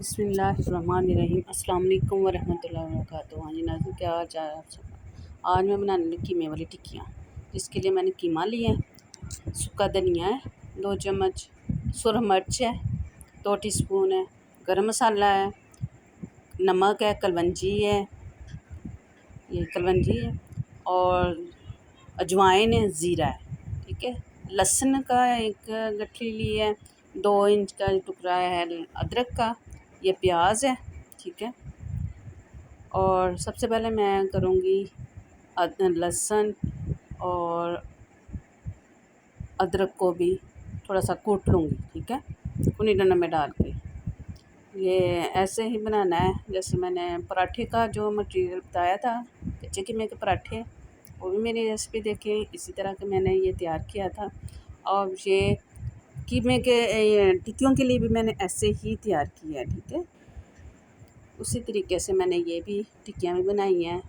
बिस्मिल्लाहिर्रहमानिर्रहीम अस्सलाम वालेकुम वरहमतुल्लाहि वबरकातुहू। हाँ जी नाज़रीन, क्या हाल चाल है आप सबका। आज मैं बनाने लगी कीमे वाली टिक्कियाँ। जिसके लिए मैंने कीमा लिया है, सूखा धनिया है 2 चम्मच, सुरख मिर्च है 2 टीस्पून है, गरम मसाला है, नमक है, कलवंजी है, ये कलवंजी है और अजवाइन है, ज़ीरा है। ठीक है, लहसुन का एक गठरी ली है, 2 इंच का टुकड़ा है अदरक का, ये प्याज है। ठीक है, और सबसे पहले मैं करूँगी लहसुन और अदरक को भी थोड़ा सा कूट लूँगी। ठीक है, कुनीडना में डाल के ये ऐसे ही बनाना है जैसे मैंने पराठे का जो मटेरियल बताया था, कच्चे कीमे के पराठे, वो भी मेरी रेसिपी देखें। इसी तरह के मैंने ये तैयार किया था और ये कीमे के टिक्कियों के लिए भी मैंने ऐसे ही तैयार किया है। ठीक है, उसी तरीके से मैंने ये भी टिक्कियाँ भी बनाई हैं,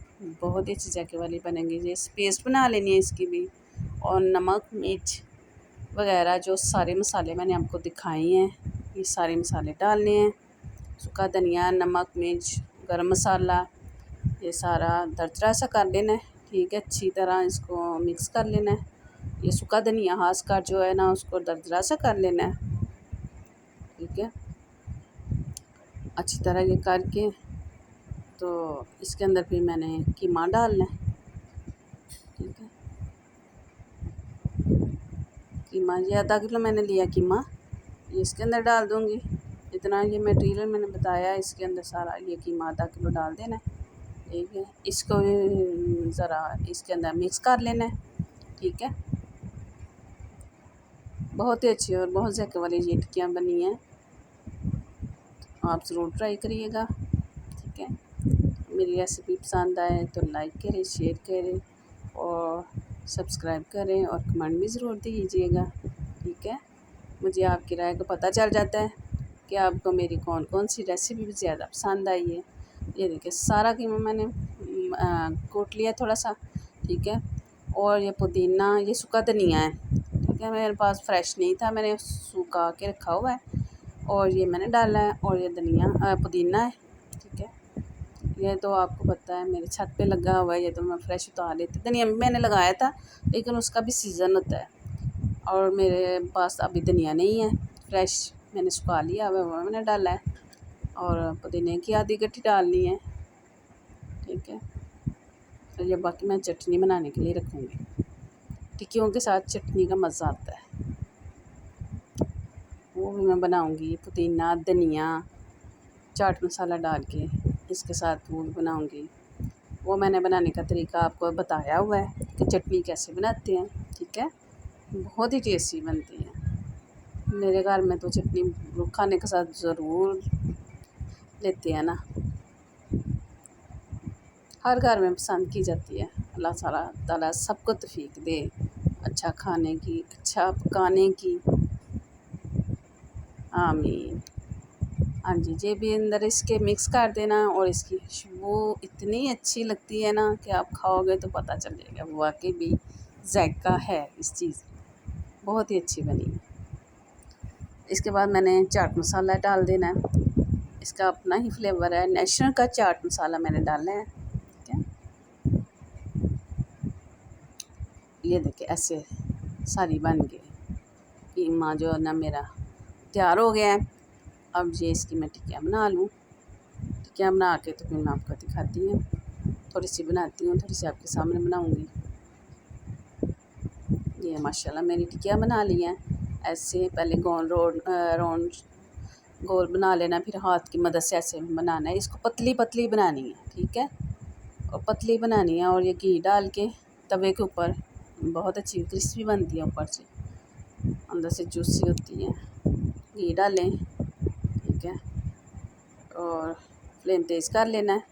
बहुत ही अच्छी जाके वाली बनेंगी। ये पेस्ट बना लेनी है इसकी भी, और नमक मिर्च वगैरह जो सारे मसाले मैंने आपको दिखाए हैं, ये सारे मसाले डालने हैं। सूखा धनिया, नमक मिर्च, गरम मसाला, ये सारा दरदरा सा कर लेना है। ठीक है, अच्छी तरह इसको मिक्स कर लेना है। ये सूखा धनिया खास कर जो है ना, उसको दरदरा सा कर लेना है। ठीक है, अच्छी तरह ये करके तो इसके अंदर फिर मैंने कीमा डालना है। ठीक है, कीमा ये आधा किलो मैंने लिया कीमा, ये इसके अंदर डाल दूँगी। इतना ये मटेरियल मैंने बताया है, इसके अंदर सारा ये कीमा आधा किलो डाल देना है। ठीक है, इसको ज़रा इसके अंदर मिक्स कर लेना है। ठीक है, बहुत ही अच्छी और बहुत ज़ायके वाली ये टिक्कियाँ बनी हैं, आप ज़रूर ट्राई करिएगा। ठीक है, मेरी रेसिपी पसंद आए तो लाइक करें, शेयर करें और सब्सक्राइब करें और कमेंट भी ज़रूर दीजिएगा। ठीक है, मुझे आपकी राय को पता चल जाता है कि आपको मेरी कौन कौन सी रेसिपी ज़्यादा पसंद आई है। ये देखिए सारा कीमा मैंने कूट लिया थोड़ा सा। ठीक है, और ये पुदीना, ये सूखा धनिया है। ठीक है, मेरे पास फ्रेश नहीं था, मैंने सूखा के रखा हुआ है और ये मैंने डाला है। और ये धनिया पुदीना है। ठीक है, ये तो आपको पता है मेरे छत पे लगा हुआ है, ये तो मैं फ्रेश उतार लेती। धनिया भी मैंने लगाया था लेकिन उसका भी सीज़न होता है, और मेरे पास अभी धनिया नहीं है फ्रेश, मैंने सुखा लिया हुआ, वो मैंने डाला है। और पुदीने की आधी गट्ठी डालनी है। ठीक है, तो ये बाकी मैं चटनी बनाने के लिए रखूँगी। टिक्कियों के साथ चटनी का मज़ा आता है, वो भी मैं बनाऊँगी। पुदीना धनिया चाट मसाला डाल के इसके साथ वो भी बनाऊँगी। वो मैंने बनाने का तरीका आपको बताया हुआ है कि चटनी कैसे बनाते हैं। ठीक है, बहुत ही टेस्टी बनती है। मेरे घर में तो चटनी खाने के साथ ज़रूर लेते हैं ना, हर घर में पसंद की जाती है। अल्लाह ताला सबको तौफीक दे अच्छा खाने की, अच्छा पकाने की, आमीन। हाँ जी, ये भी अंदर इसके मिक्स कर देना, और इसकी खुशबू इतनी अच्छी लगती है ना कि आप खाओगे तो पता चल जाएगा वाकई भी जायका है इस चीज़, बहुत ही अच्छी बनी है। इसके बाद मैंने चाट मसाला डाल देना है, इसका अपना ही फ्लेवर है, नेशनल का चाट मसाला मैंने डालना है। ठीक है, ये देखिए ऐसे सारी बन गई। कीमा जो है ना मेरा तैयार हो गया है। अब ये इसकी मैं टिक्कियाँ बना लूँ। टिक्कियाँ बना के तो फिर मैं आपको दिखाती हूँ, थोड़ी सी बनाती हूँ, थोड़ी सी आपके सामने बनाऊँगी। ये माशाल्लाह मेरी टिक्कियाँ बना ली हैं। ऐसे पहले राउंड गोल बना लेना, फिर हाथ की मदद से ऐसे बनाना है। इसको पतली पतली बनानी है। ठीक है, और पतली बनानी है, और ये घी डाल के तवे के ऊपर बहुत अच्छी क्रिस्पी बनती है, ऊपर से अंदर से जूसी होती है। घी डालें। ठीक है, और फ्लेम तेज़ कर लेना है।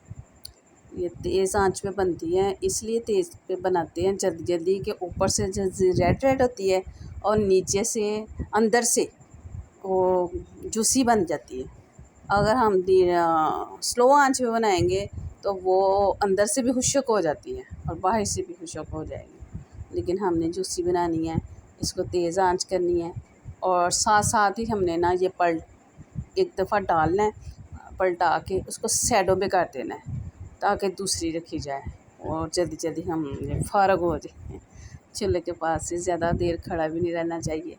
ये तेज़ आंच पे बनती है, इसलिए तेज़ पे बनाते हैं जल्दी जल्दी, के ऊपर से जो रेड रेड होती है और नीचे से अंदर से वो जूसी बन जाती है। अगर हम स्लो आंच पे बनाएंगे तो वो अंदर से भी खुश्क हो जाती है और बाहर से भी खुश्क हो जाएगी। लेकिन हमने जूसी बनानी है, इसको तेज़ आंच करनी है, और साथ साथ ही हमने ना ये एक दफ़ा डालना है, पलटा के उसको साइडों पे कर देना है ताकि दूसरी रखी जाए और जल्दी जल्दी हम फ़ारग हो जाए। चूल्हे के पास से ज़्यादा देर खड़ा भी नहीं रहना चाहिए,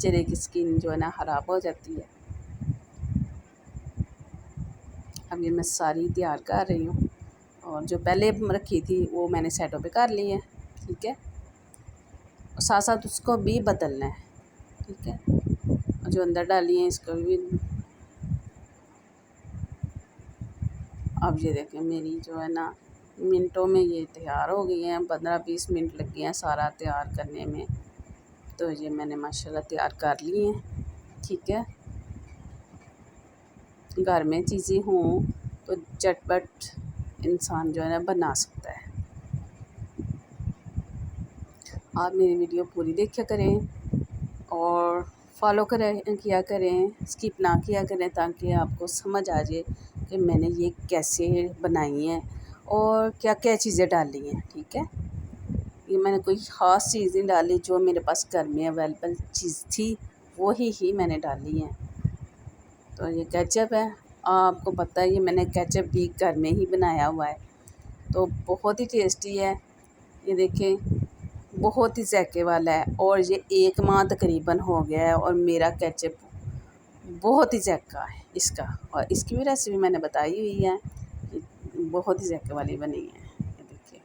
चने की स्किन जो है ना ख़राब हो जाती है। अब ये मैं सारी तैयार कर रही हूँ और जो पहले रखी थी वो मैंने साइडों पे कर ली है। ठीक है, साथ साथ उसको भी बदलना है। ठीक है, जो अंदर डाली है इसको भी। अब ये देखें मेरी जो है ना मिनटों में ये तैयार हो गई हैं, 15-20 मिनट लग गए हैं सारा तैयार करने में। तो ये मैंने माशाल्लाह तैयार कर ली हैं। ठीक है, घर में चीज़ें हों तो झटपट इंसान जो है ना बना सकता है। आप मेरी वीडियो पूरी देखा करें और फॉलो किया करें, स्किप ना किया करें, ताकि आपको समझ आ जाए कि मैंने ये कैसे बनाई है और क्या क्या चीज़ें डाली हैं। ठीक है, ये मैंने कोई ख़ास चीज़ नहीं डाली, जो मेरे पास घर में अवेलेबल चीज़ थी वही ही मैंने डाली है। तो ये केचप है, आपको पता है ये मैंने केचप भी घर में ही बनाया हुआ है, तो बहुत ही टेस्टी है। ये देखें बहुत ही ज़ायके वाला है और ये 1 माह तकरीबन हो गया है और मेरा केचप बहुत ही ज़ायका है इसका। और इसकी भी रेसिपी मैंने बताई हुई है, बहुत ही ज़ायके वाली बनी है। ये देखिए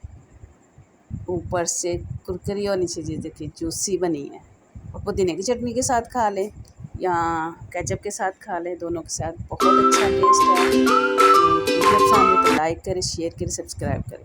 ऊपर से कुरकुरी और नीचे ये देखिए जूसी बनी है। और पुदीने की चटनी के साथ खा लें या केचप के साथ खा लें, दोनों के साथ बहुत अच्छा टेस्ट है। वीडियो पसंद है तो लाइक करें, शेयर करें, सब्सक्राइब करें।